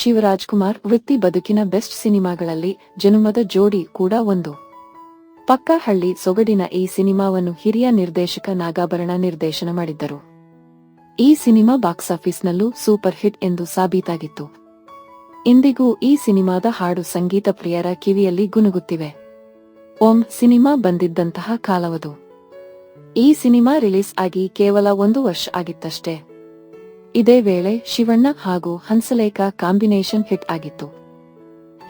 ಶಿವರಾಜ್ಕುಮಾರ್ ವೃತ್ತಿ ಬದುಕಿನ ಬೆಸ್ಟ್ ಸಿನಿಮಾಗಳಲ್ಲಿ ಜನುಮದ ಜೋಡಿ ಕೂಡ ಒಂದು. ಪಕ್ಕಾ ಹಳ್ಳಿ ಸೊಗಡಿನ ಈ ಸಿನಿಮಾವನ್ನು ಹಿರಿಯ ನಿರ್ದೇಶಕ ನಾಗಾಭರಣ ನಿರ್ದೇಶನ ಮಾಡಿದ್ದರು. ಈ ಸಿನಿಮಾ ಬಾಕ್ಸಾಫೀಸ್ನಲ್ಲೂ ಸೂಪರ್ ಹಿಟ್ ಎಂದು ಸಾಬೀತಾಗಿತ್ತು. ಇಂದಿಗೂ ಈ ಸಿನಿಮಾದ ಹಾಡು ಸಂಗೀತ ಪ್ರಿಯರ ಕಿವಿಯಲ್ಲಿ ಗುನುಗುತ್ತಿವೆ. ಓಂ ಸಿನಿಮಾ ಬಂದಿದ್ದಂತಹ ಕಾಲವದು. ಈ ಸಿನಿಮಾ ರಿಲೀಸ್ ಆಗಿ ಕೇವಲ 1 ವರ್ಷ ಆಗಿತ್ತಷ್ಟೇ. ಇದೇ ವೇಳೆ ಶಿವಣ್ಣ ಹಾಗೂ ಹಂಸಲೇಖ ಕಾಂಬಿನೇಷನ್ ಹಿಟ್ ಆಗಿತ್ತು.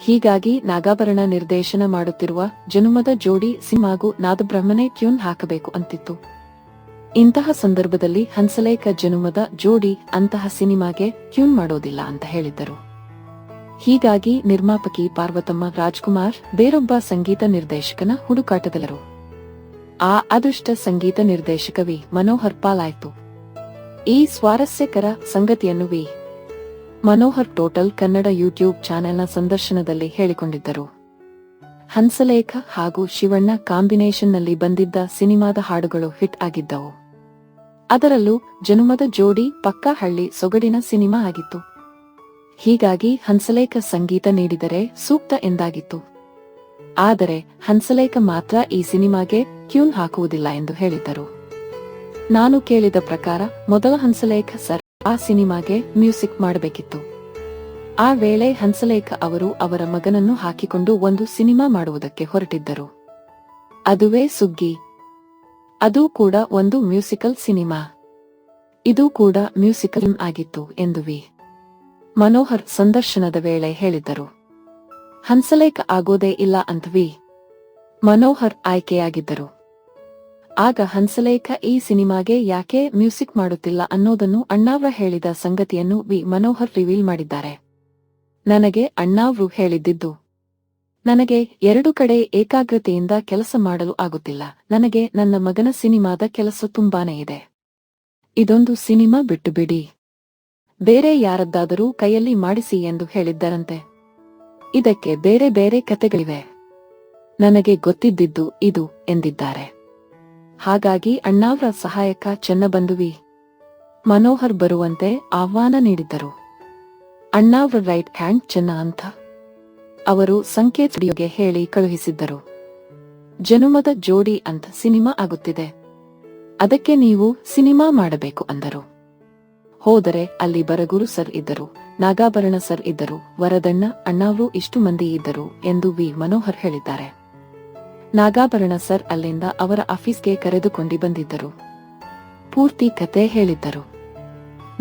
ಹೀಗಾಗಿ ನಾಗಾಭರಣ ನಿರ್ದೇಶನ ಮಾಡುತ್ತಿರುವ ಜನುಮದ ಜೋಡಿ ಸಿನಿಮಾಗೂ ನಾದಬ್ರಹ್ಮನೇ ಟ್ಯೂನ್ ಹಾಕಬೇಕು ಅಂತಿತ್ತು. ಇಂತಹ ಸಂದರ್ಭದಲ್ಲಿ ಹಂಸಲೇಖ ಜನುಮದ ಜೋಡಿ ಅಂತಹ ಸಿನಿಮಾಗೆ ಟ್ಯೂನ್ ಮಾಡೋದಿಲ್ಲ ಅಂತ ಹೇಳಿದ್ದರು. ಹೀಗಾಗಿ ನಿರ್ಮಾಪಕಿ ಪಾರ್ವತಮ್ಮ ರಾಜ್ಕುಮಾರ್ ಬೇರೊಬ್ಬ ಸಂಗೀತ ನಿರ್ದೇಶಕನ ಹುಡುಕಾಟದಲ್ಲರು. ಆ ಅದೃಷ್ಟ ಸಂಗೀತ ನಿರ್ದೇಶಕ ವಿ ಮನೋಹರ್ ಪಾಲಾಯ್ತು. ಈ ಸ್ವಾರಸ್ಯಕರ ಸಂಗತಿಯನ್ನು ವಿ ಮನೋಹರ್ ಟೋಟಲ್ ಕನ್ನಡ ಯೂಟ್ಯೂಬ್ ಚಾನೆಲ್ನ ಸಂದರ್ಶನದಲ್ಲಿ ಹೇಳಿಕೊಂಡಿದ್ದರು. ಹಂಸಲೇಖ ಹಾಗೂ ಶಿವಣ್ಣ ಕಾಂಬಿನೇಷನ್ನಲ್ಲಿ ಬಂದಿದ್ದ ಸಿನಿಮಾದ ಹಾಡುಗಳು ಹಿಟ್ ಆಗಿದ್ದವು. ಅದರಲ್ಲೂ ಜನುಮದ ಜೋಡಿ ಪಕ್ಕಾ ಹಳ್ಳಿ ಸೊಗಡಿನ ಸಿನಿಮಾ ಆಗಿತ್ತು. ಹೀಗಾಗಿ ಹಂಸಲೇಖ ಸಂಗೀತ ನೀಡಿದರೆ ಸೂಕ್ತ ಎಂದಾಗಿತ್ತು. ಆದರೆ ಹಂಸಲೇಖ ಮಾತ್ರ ಈ ಸಿನಿಮಾಗೆ ಟ್ಯೂನ್ ಹಾಕುವುದಿಲ್ಲ ಎಂದು ಹೇಳಿದ್ದರು. ನಾನು ಕೇಳಿದ ಪ್ರಕಾರ ಮೊದಲ ಹಂಸಲೇಖ ಸರ್ ಆ ಸಿನಿಮಾಗೆ ಮ್ಯೂಸಿಕ್ ಮಾಡಬೇಕಿತ್ತು. ಆ ವೇಳೆ ಹಂಸಲೇಖ ಅವರು ಅವರ ಮಗನನ್ನು ಹಾಕಿಕೊಂಡು ಒಂದು ಸಿನಿಮಾ ಮಾಡುವುದಕ್ಕೆ ಹೊರಟಿದ್ದರು. ಅದುವೇ ಸುಗ್ಗಿ. ಅದು ಕೂಡ ಒಂದು ಮ್ಯೂಸಿಕಲ್ ಸಿನಿಮಾ. ಇದು ಕೂಡ ಮ್ಯೂಸಿಕಲ್ ಆಗಿತ್ತು ಎಂದು ವಿ ಮನೋಹರ್ ಸಂದರ್ಶನದ ವೇಳೆ ಹೇಳಿದ್ದರು. ಹಂಸಲೇಖ ಆಗೋದೇ ಇಲ್ಲ ಅಂತ ವಿ ಮನೋಹರ್ ಆಯ್ಕೆಯಾಗಿದ್ದರು. ಆಗ ಹಂಸಲೇಖ ಈ ಸಿನಿಮಾಗೆ ಯಾಕೆ ಮ್ಯೂಸಿಕ್ ಮಾಡುತ್ತಿಲ್ಲ ಅನ್ನೋದನ್ನು ಅಣ್ಣಾವ್ರ ಹೇಳಿದ ಸಂಗತಿಯನ್ನು ವಿ ಮನೋಹರ್ ರಿವೀಲ್ ಮಾಡಿದ್ದಾರೆ. ನನಗೆ ಅಣ್ಣಾವ್ರು ಹೇಳಿದ್ದಿದ್ದು, ನನಗೆ 2 ಕಡೆ ಏಕಾಗ್ರತೆಯಿಂದ ಕೆಲಸ ಮಾಡಲು ಆಗುತ್ತಿಲ್ಲ. ನನಗೆ ನನ್ನ ಮಗನ ಸಿನಿಮಾದ ಕೆಲಸ ತುಂಬಾನೇ ಇದೆ. ಇದೊಂದು ಸಿನಿಮಾ ಬಿಟ್ಟು ಬಿಡಿ, ಬೇರೆ ಯಾರದ್ದಾದರೂ ಕೈಯಲ್ಲಿ ಮಾಡಿಸಿ ಎಂದು ಹೇಳಿದ್ದರಂತೆ. ಇದಕ್ಕೆ ಬೇರೆ ಬೇರೆ ಕತೆಗಳಿವೆ. ನನಗೆ ಗೊತ್ತಿದ್ದಿದ್ದು ಇದು ಎಂದಿದ್ದಾರೆ. ಹಾಗಾಗಿ ಅಣ್ಣಾವ್ರ ಸಹಾಯಕ ಚೆನ್ನಬಂಧು ವಿ ಮನೋಹರ್ ಬರುವಂತೆ ಆಹ್ವಾನ ನೀಡಿದ್ದರು. ಅಣ್ಣಾವ್ರ ರೈಟ್ ಹ್ಯಾಂಡ್ ಚೆನ್ನ ಅಂತ ಅವರು ಸಂಕೇತ್ ಸ್ಟುಡಿಯೋಗೆ ಹೇಳಿ ಕಳುಹಿಸಿದ್ದರು. ಜನುಮದ ಜೋಡಿ ಅಂತ ಸಿನಿಮಾ ಆಗುತ್ತಿದೆ, ಅದಕ್ಕೆ ನೀವು ಸಿನಿಮಾ ಮಾಡಬೇಕು ಅಂದರು. ಹೋದರೆ ಅಲ್ಲಿ ಬರಗೂರು ಸರ್ ಇದ್ದರು, ನಾಗಾಭರಣ ಸರ್ ಇದ್ದರು, ವರದಣ್ಣ ಅಣ್ಣಾವ್ರು ಇಷ್ಟು ಮಂದಿ ಇದ್ದರು ಎಂದು ವಿ ಮನೋಹರ್ ಹೇಳಿದ್ದಾರೆ. ನಾಗಾಭರಣ ಸರ್ ಅಲ್ಲಿಂದ ಅವರ ಆಫೀಸ್ಗೆ ಕರೆದುಕೊಂಡು ಬಂದಿದ್ದರು. ಪೂರ್ತಿ ಕತೆ ಹೇಳಿದ್ದರು.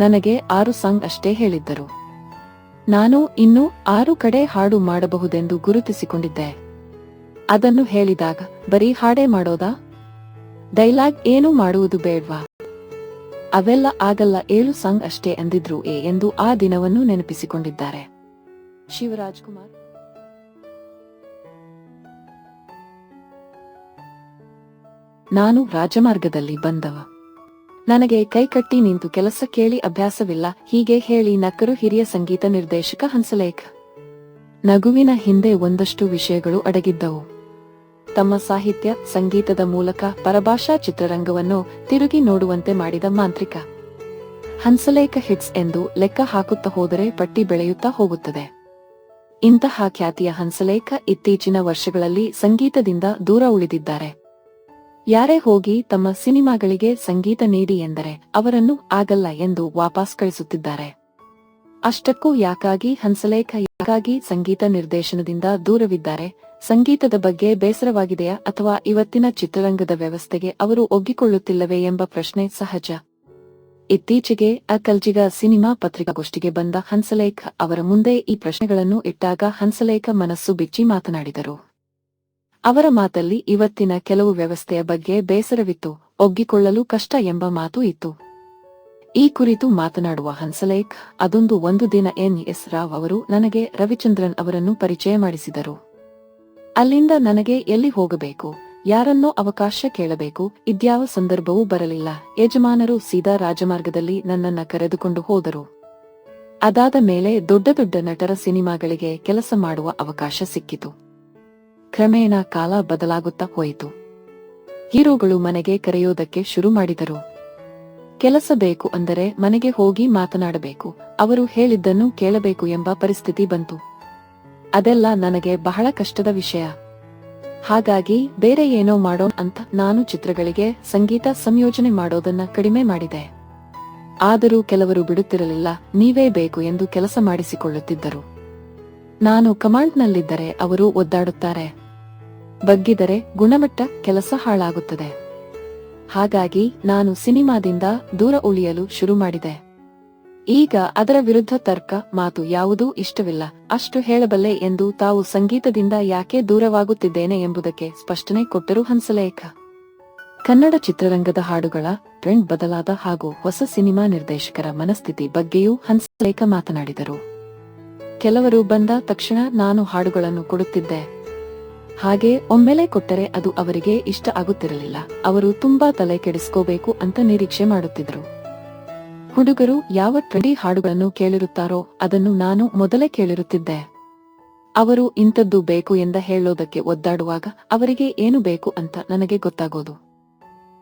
ನನಗೆ 6 ಸಾಂಗ್ ಅಷ್ಟೇ ಹೇಳಿದ್ದರು. ನಾನು ಇನ್ನೂ 6 ಕಡೆ ಹಾಡು ಮಾಡಬಹುದೆಂದು ಗುರುತಿಸಿಕೊಂಡಿದ್ದೆ. ಅದನ್ನು ಹೇಳಿದಾಗ ಬರೀ ಹಾಡೇ ಮಾಡೋದಾ, ಡೈಲಾಗ್ ಏನು ಮಾಡುವುದು ಬೇಡ್ವಾ, ಅವೆಲ್ಲ ಆಗಲ್ಲ, 7 ಸಾಂಗ್ ಅಷ್ಟೇ ಅಂದಿದ್ರು ಎಂದು ಆ ದಿನವನ್ನು ನೆನಪಿಸಿಕೊಂಡಿದ್ದಾರೆ. ಶಿವರಾಜ್ಕುಮಾರ್ ನಾನು ರಾಜಮಾರ್ಗದಲ್ಲಿ ಬಂದವ. ನನಗೆ ಕೈಕಟ್ಟಿ ನಿಂತು ಕೆಲಸ ಕೇಳಿ ಅಭ್ಯಾಸವಿಲ್ಲ, ಹೀಗೆ ಹೇಳಿ ನಕ್ಕರು ಹಿರಿಯ ಸಂಗೀತ ನಿರ್ದೇಶಕ ಹಂಸಲೇಖ. ನಗುವಿನ ಹಿಂದೆ ಒಂದಷ್ಟು ವಿಷಯಗಳು ಅಡಗಿದ್ದವು. ತಮ್ಮ ಸಾಹಿತ್ಯ ಸಂಗೀತದ ಮೂಲಕ ಪರಭಾಷಾ ಚಿತ್ರರಂಗವನ್ನು ತಿರುಗಿ ನೋಡುವಂತೆ ಮಾಡಿದ ಮಾಂತ್ರಿಕ. ಹಂಸಲೇಖ ಹಿಟ್ಸ್ ಎಂದು ಲೆಕ್ಕ ಹಾಕುತ್ತಾ ಹೋದರೆ ಪಟ್ಟಿ ಬೆಳೆಯುತ್ತಾ ಹೋಗುತ್ತದೆ. ಇಂತಹ ಖ್ಯಾತಿಯ ಹಂಸಲೇಖ ಇತ್ತೀಚಿನ ವರ್ಷಗಳಲ್ಲಿ ಸಂಗೀತದಿಂದ ದೂರ ಉಳಿದಿದ್ದಾರೆ. ಯಾರೇ ಹೋಗಿ ತಮ್ಮ ಸಿನಿಮಾಗಳಿಗೆ ಸಂಗೀತ ನೀಡಿ ಎಂದರೆ ಅವರನ್ನು ಆಗಲ್ಲ ಎಂದು ವಾಪಸ್ ಕಳಿಸುತ್ತಿದ್ದಾರೆ. ಅಷ್ಟಕ್ಕೂ ಯಾಕಾಗಿ ಹಂಸಲೇಖ ಯಾಕಾಗಿ ಸಂಗೀತ ನಿರ್ದೇಶನದಿಂದ ದೂರವಿದ್ದಾರೆ? ಸಂಗೀತದ ಬಗ್ಗೆ ಬೇಸರವಾಗಿದೆಯಾ ಅಥವಾ ಇವತ್ತಿನ ಚಿತ್ರರಂಗದ ವ್ಯವಸ್ಥೆಗೆ ಅವರು ಒಗ್ಗಿಕೊಳ್ಳುತ್ತಿಲ್ಲವೇ ಎಂಬ ಪ್ರಶ್ನೆ ಸಹಜ. ಇತ್ತೀಚೆಗೆ ಕಲ್ಜಿಗ ಸಿನಿಮಾ ಪತ್ರಿಕಾಗೋಷ್ಠಿಗೆ ಬಂದ ಹಂಸಲೇಖ ಅವರ ಮುಂದೆ ಈ ಪ್ರಶ್ನೆಗಳನ್ನು ಇಟ್ಟಾಗ ಹಂಸಲೇಖ ಮನಸ್ಸು ಬಿಚ್ಚಿ ಮಾತನಾಡಿದರು. ಅವರ ಮಾತಲ್ಲಿ ಇವತ್ತಿನ ಕೆಲವು ವ್ಯವಸ್ಥೆಯ ಬಗ್ಗೆ ಬೇಸರವಿತ್ತು, ಒಗ್ಗಿಕೊಳ್ಳಲು ಕಷ್ಟ ಎಂಬ ಮಾತು ಇತ್ತು. ಈ ಕುರಿತು ಮಾತನಾಡುವ ಹಂಸಲೇಖ, ಅದೊಂದು ಒಂದು ದಿನ ಎನ್.ಎಸ್. ರಾವ್ ಅವರು ನನಗೆ ರವಿಚಂದ್ರನ್ ಅವರನ್ನು ಪರಿಚಯ ಮಾಡಿಸಿದರು. ಅಲ್ಲಿಂದ ನನಗೆ ಎಲ್ಲಿ ಹೋಗಬೇಕು, ಯಾರನ್ನೋ ಅವಕಾಶ ಕೇಳಬೇಕು, ಇದ್ಯಾವ ಸಂದರ್ಭವೂ ಬರಲಿಲ್ಲ. ಯಜಮಾನರು ಸೀದಾ ರಾಜಮಾರ್ಗದಲ್ಲಿ ನನ್ನನ್ನ ಕರೆದುಕೊಂಡು ಹೋದರು. ಅದಾದ ಮೇಲೆ ದೊಡ್ಡ ದೊಡ್ಡ ನಟರ ಸಿನಿಮಾಗಳಿಗೆ ಕೆಲಸ ಮಾಡುವ ಅವಕಾಶ ಸಿಕ್ಕಿತು. ಕ್ರಮೇಣ ಕಾಲ ಬದಲಾಗುತ್ತಾ ಹೋಯಿತು. ಹೀರೋಗಳು ಮನೆಗೆ ಕರೆಯೋದಕ್ಕೆ ಶುರು ಮಾಡಿದರು. ಕೆಲಸ ಬೇಕು ಅಂದರೆ ಮನೆಗೆ ಹೋಗಿ ಮಾತನಾಡಬೇಕು, ಅವರು ಹೇಳಿದ್ದನ್ನು ಕೇಳಬೇಕು ಎಂಬ ಪರಿಸ್ಥಿತಿ ಬಂತು. ಅದೆಲ್ಲ ನನಗೆ ಬಹಳ ಕಷ್ಟದ ವಿಷಯ. ಹಾಗಾಗಿ ಬೇರೆ ಏನೋ ಮಾಡೋಣ ಅಂತ ನಾನು ಚಿತ್ರಗಳಿಗೆ ಸಂಗೀತ ಸಂಯೋಜನೆ ಮಾಡೋದನ್ನ ಕಡಿಮೆ ಮಾಡಿದೆ. ಆದರೂ ಕೆಲವರು ಬಿಡುತ್ತಿರಲಿಲ್ಲ, ನೀವೇ ಬೇಕು ಎಂದು ಕೆಲಸ ಮಾಡಿಸಿಕೊಳ್ಳುತ್ತಿದ್ದರು. ನಾನು ಕಮಾಂಡ್ನಲ್ಲಿದ್ದರೆ ಅವರು ಒದ್ದಾಡುತ್ತಾರೆ, ಬಗ್ಗಿದರೆ ಗುಣಮಟ್ಟ ಕೆಲಸ ಹಾಳಾಗುತ್ತದೆ. ಹಾಗಾಗಿ ನಾನು ಸಿನಿಮಾದಿಂದ ದೂರ ಉಳಿಯಲು ಶುರು ಮಾಡಿದೆ. ಈಗ ಅದರ ವಿರುದ್ಧ ತರ್ಕ ಮಾತು ಯಾವುದೂ ಇಷ್ಟವಿಲ್ಲ. ಅಷ್ಟು ಹೇಳಬಲ್ಲೆ ಎಂದು ತಾವು ಸಂಗೀತದಿಂದ ಯಾಕೆ ದೂರವಾಗುತ್ತಿದ್ದೇನೆ ಎಂಬುದಕ್ಕೆ ಸ್ಪಷ್ಟನೆ ಕೊಟ್ಟರು ಹಂಸಲೇಖ. ಕನ್ನಡ ಚಿತ್ರರಂಗದ ಹಾಡುಗಳ ಟ್ರೆಂಡ್ ಬದಲಾದ ಹಾಗೂ ಹೊಸ ಸಿನಿಮಾ ನಿರ್ದೇಶಕರ ಮನಸ್ಥಿತಿ ಬಗ್ಗೆಯೂ ಹಂಸಲೇಖ ಮಾತನಾಡಿದರು. ಕೆಲವರು ಬಂದ ತಕ್ಷಣ ನಾನು ಹಾಡುಗಳನ್ನು ಕೊಡುತ್ತಿದ್ದೆ. ಹಾಗೆ ಒಮ್ಮೆಲೆ ಕೊಟ್ಟರೆ ಅದು ಅವರಿಗೆ ಇಷ್ಟ ಆಗುತ್ತಿರಲಿಲ್ಲ. ಅವರು ತುಂಬಾ ತಲೆ ಕೆಡಿಸ್ಕೋಬೇಕು ಅಂತ ನಿರೀಕ್ಷೆ ಮಾಡುತ್ತಿದ್ರು. ಹುಡುಗರು ಯಾವ ಟ್ರೆಂಡಿ ಹಾಡುಗಳನ್ನು ಕೇಳಿರುತ್ತಾರೋ ಅದನ್ನು ನಾನು ಮೊದಲೇ ಕೇಳಿರುತ್ತಿದ್ದೆ. ಅವರು ಇಂಥದ್ದು ಬೇಕು ಎಂದ ಹೇಳೋದಕ್ಕೆ ಒದ್ದಾಡುವಾಗ ಅವರಿಗೆ ಏನು ಬೇಕು ಅಂತ ನನಗೆ ಗೊತ್ತಾಗೋದು.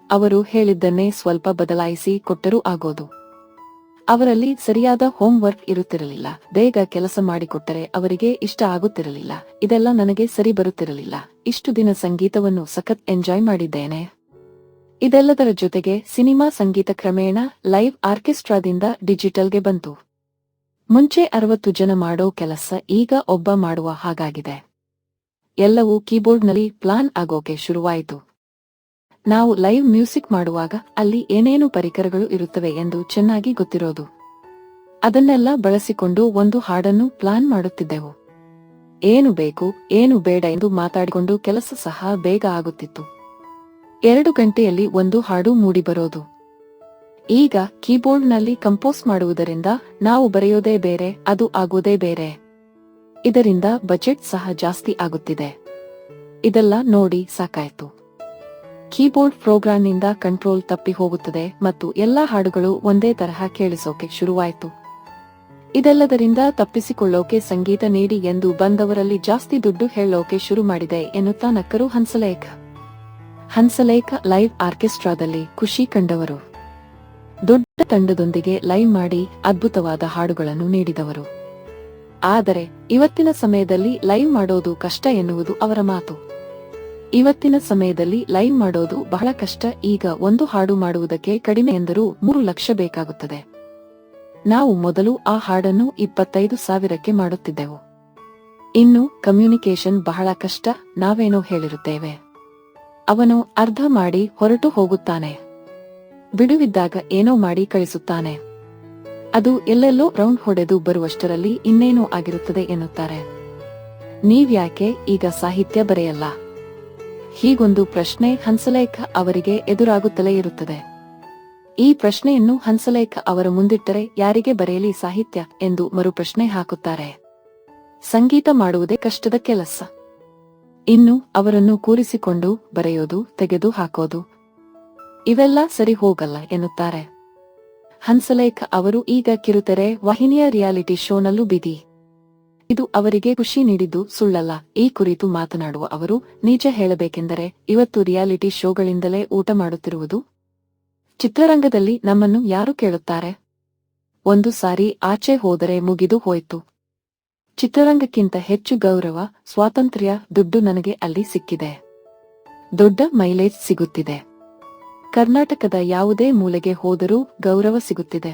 ಅವರು ಹೇಳಿದ್ದನ್ನೇ ಸ್ವಲ್ಪ ಬದಲಾಯಿಸಿ ಕೊಟ್ಟರೂ ಆಗೋದು. ಅವರಲ್ಲಿ ಸರಿಯಾದ ಹೋಮ್ ವರ್ಕ್ ಇರುತ್ತಿರಲಿಲ್ಲ. ಬೇಗ ಕೆಲಸ ಮಾಡಿಕೊಟ್ಟರೆ ಅವರಿಗೆ ಇಷ್ಟ ಆಗುತ್ತಿರಲಿಲ್ಲ. ಇದೆಲ್ಲ ನನಗೆ ಸರಿ ಬರುತ್ತಿರಲಿಲ್ಲ. ಇಷ್ಟು ದಿನ ಸಂಗೀತವನ್ನು ಸಖತ್ ಎಂಜಾಯ್ ಮಾಡಿದ್ದೇನೆ. ಇದೆಲ್ಲದರ ಜೊತೆಗೆ ಸಿನಿಮಾ ಸಂಗೀತ ಕ್ರಮೇಣ ಲೈವ್ ಆರ್ಕೆಸ್ಟ್ರಾದಿಂದ ಡಿಜಿಟಲ್ಗೆ ಬಂತು. ಮುಂಚೆ 60 ಜನ ಮಾಡೋ ಕೆಲಸ ಈಗ ಒಬ್ಬ ಮಾಡುವ ಹಾಗಾಗಿದೆ. ಎಲ್ಲವೂ ಕೀಬೋರ್ಡ್ನಲ್ಲಿ ಪ್ಲಾನ್ ಆಗೋಕೆ ಶುರುವಾಯಿತು. ನಾವು ಲೈವ್ ಮ್ಯೂಸಿಕ್ ಮಾಡುವಾಗ ಅಲ್ಲಿ ಏನೇನು ಪರಿಕರಗಳು ಇರುತ್ತವೆ ಎಂದು ಚೆನ್ನಾಗಿ ಗೊತ್ತಿರೋದು. ಅದನ್ನೆಲ್ಲ ಬಳಸಿಕೊಂಡು ಒಂದು ಹಾಡನ್ನು ಪ್ಲಾನ್ ಮಾಡುತ್ತಿದ್ದೆವು. ಏನು ಬೇಕು ಏನು ಬೇಡ ಎಂದು ಮಾತಾಡಿಕೊಂಡು ಕೆಲಸ ಸಹ ಬೇಗ ಆಗುತ್ತಿತ್ತು. 2 ಗಂಟೆಯಲ್ಲಿ ಒಂದು ಹಾಡು ಮೂಡಿಬರೋದು. ಈಗ ಕೀಬೋರ್ಡ್ನಲ್ಲಿ ಕಂಪೋಸ್ ಮಾಡುವುದರಿಂದ ನಾವು ಬರೆಯೋದೇ ಬೇರೆ, ಅದು ಆಗೋದೇ ಬೇರೆ. ಇದರಿಂದ ಬಜೆಟ್ ಸಹ ಜಾಸ್ತಿ ಆಗುತ್ತಿದೆ. ಇದೆಲ್ಲ ನೋಡಿ ಸಾಕಾಯ್ತು. ಕೀಬೋರ್ಡ್ ಪ್ರೋಗ್ರಾಂನಿಂದ ಕಂಟ್ರೋಲ್ ತಪ್ಪಿ ಹೋಗುತ್ತದೆ ಮತ್ತು ಎಲ್ಲಾ ಹಾಡುಗಳು ಒಂದೇ ತರಹ ಕೇಳಿಸೋಕೆ ಶುರುವಾಯಿತು. ಇದೆಲ್ಲದರಿಂದ ತಪ್ಪಿಸಿಕೊಳ್ಳೋಕೆ ಸಂಗೀತ ನೀಡಿ ಎಂದು ಬಂದವರಲ್ಲಿ ಜಾಸ್ತಿ ದುಡ್ಡು ಹೇಳೋಕೆ ಶುರು ಮಾಡಿದೆ ಎನ್ನುತ್ತಾ ನಕ್ಕರು ಹಂಸಲೇಖ. ಹಂಸಲೇಖ ಲೈವ್ ಆರ್ಕೆಸ್ಟ್ರಾದಲ್ಲಿ ಖುಷಿ ಕಂಡವರು. ದೊಡ್ಡ ತಂಡದೊಂದಿಗೆ ಲೈವ್ ಮಾಡಿ ಅದ್ಭುತವಾದ ಹಾಡುಗಳನ್ನು ನೀಡಿದವರು. ಆದರೆ ಇವತ್ತಿನ ಸಮಯದಲ್ಲಿ ಲೈವ್ ಮಾಡೋದು ಕಷ್ಟ ಎನ್ನುವುದು ಅವರ ಮಾತು. ಇವತ್ತಿನ ಸಮಯದಲ್ಲಿ ಲೈವ್ ಮಾಡೋದು ಬಹಳ ಕಷ್ಟ. ಈಗ ಒಂದು ಹಾಡು ಮಾಡುವುದಕ್ಕೆ ಕಡಿಮೆ ಎಂದರೂ 3 ಲಕ್ಷ ಬೇಕಾಗುತ್ತದೆ. ನಾವು ಮೊದಲು ಆ ಹಾಡನ್ನು 25,000ಕ್ಕೆ ಮಾಡುತ್ತಿದ್ದೆವು. ಇನ್ನು ಕಮ್ಯುನಿಕೇಶನ್ ಬಹಳ ಕಷ್ಟ. ನಾವೇನೋ ಹೇಳಿರುತ್ತೇವೆ, ಅವನು ಅರ್ಧ ಮಾಡಿ ಹೊರಟು ಹೋಗುತ್ತಾನೆ. ಬಿಡುವಿದ್ದಾಗ ಏನೋ ಮಾಡಿ ಕಳಿಸುತ್ತಾನೆ. ಅದು ಎಲ್ಲೆಲ್ಲೋ ರೌಂಡ್ ಹೊಡೆದು ಬರುವಷ್ಟರಲ್ಲಿ ಇನ್ನೇನೋ ಆಗಿರುತ್ತದೆ ಎನ್ನುತ್ತಾರೆ. ನೀವ್ಯಾಕೆ ಈಗ ಸಾಹಿತ್ಯ ಬರೆಯಲ್ಲ? ಹೀಗೊಂದು ಪ್ರಶ್ನೆ ಹಂಸಲೇಖ ಅವರಿಗೆ ಎದುರಾಗುತ್ತಲೇ ಇರುತ್ತದೆ. ಈ ಪ್ರಶ್ನೆಯನ್ನು ಹಂಸಲೇಖ ಅವರ ಮುಂದಿಟ್ಟರೆ ಯಾರಿಗೆ ಬರೆಯಲಿ ಸಾಹಿತ್ಯ ಎಂದು ಮರುಪ್ರಶ್ನೆ ಹಾಕುತ್ತಾರೆ. ಸಂಗೀತ ಮಾಡುವುದೇ ಕಷ್ಟದ ಕೆಲಸ. ಇನ್ನು ಅವರನ್ನು ಕೂರಿಸಿಕೊಂಡು ಬರೆಯೋದು, ತೆಗೆದು ಹಾಕೋದು ಇವೆಲ್ಲ ಸರಿ ಹೋಗಲ್ಲ ಎನ್ನುತ್ತಾರೆ. ಹಂಸಲೇಖ ಅವರು ಈಗ ಕಿರುತೆರೆ ವಾಹಿನಿಯ ರಿಯಾಲಿಟಿ ಶೋನಲ್ಲೂ ಬಿದಿ. ಇದು ಅವರಿಗೆ ಖುಷಿ ನೀಡಿದ್ದು ಸುಳ್ಳಲ್ಲ. ಈ ಕುರಿತು ಮಾತನಾಡುವ ಅವರು, ನಿಜ ಹೇಳಬೇಕೆಂದರೆ ಇವತ್ತು ರಿಯಾಲಿಟಿ ಶೋಗಳಿಂದಲೇ ಊಟ ಮಾಡುತ್ತಿರುವುದು. ಚಿತ್ರರಂಗದಲ್ಲಿ ನಮ್ಮನ್ನು ಯಾರು ಕೇಳುತ್ತಾರೆ? ಒಂದು ಸಾರಿ ಆಚೆ ಹೋದರೆ ಮುಗಿದು ಹೋಯ್ತು. ಚಿತ್ರರಂಗಕ್ಕಿಂತ ಹೆಚ್ಚು ಗೌರವ, ಸ್ವಾತಂತ್ರ್ಯ, ದುಡ್ಡು ನನಗೆ ಅಲ್ಲಿ ಸಿಕ್ಕಿದೆ. ದೊಡ್ಡ ಮೈಲೇಜ್ ಸಿಗುತ್ತಿದೆ. ಕರ್ನಾಟಕದ ಯಾವುದೇ ಮೂಲೆಗೆ ಹೋದರೂ ಗೌರವ ಸಿಗುತ್ತಿದೆ.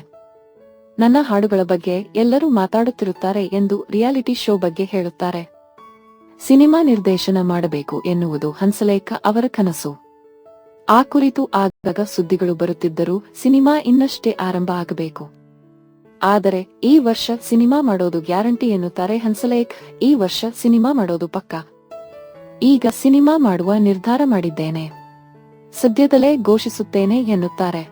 ನನ್ನ ಹಾಡುಗಳ ಬಗ್ಗೆ ಎಲ್ಲರೂ ಮಾತಾಡುತ್ತಿರುತ್ತಾರೆ ಎಂದು ರಿಯಾಲಿಟಿ ಶೋ ಬಗ್ಗೆ ಹೇಳುತ್ತಾರೆ. ಸಿನಿಮಾ ನಿರ್ದೇಶನ ಮಾಡಬೇಕು ಎನ್ನುವುದು ಹಂಸಲೇಖ ಅವರ ಕನಸು. ಆ ಕುರಿತು ಆಗಾಗ ಸುದ್ದಿಗಳು ಬರುತ್ತಿದ್ದರೂ ಸಿನಿಮಾ ಇನ್ನಷ್ಟೇ ಆರಂಭ ಆಗಬೇಕು. ಆದರೆ ಈ ವರ್ಷ ಸಿನಿಮಾ ಮಾಡೋದು ಗ್ಯಾರಂಟಿ ಎನ್ನುತ್ತಾರೆ ಹಂಸಲೇಖ. ಈ ವರ್ಷ ಸಿನಿಮಾ ಮಾಡೋದು ಪಕ್ಕಾ. ಈಗ ಸಿನಿಮಾ ಮಾಡುವ ನಿರ್ಧಾರ ಮಾಡಿದ್ದೇನೆ. ಸದ್ಯದಲ್ಲೇ ಘೋಷಿಸುತ್ತೇನೆ ಎನ್ನುತ್ತಾರೆ.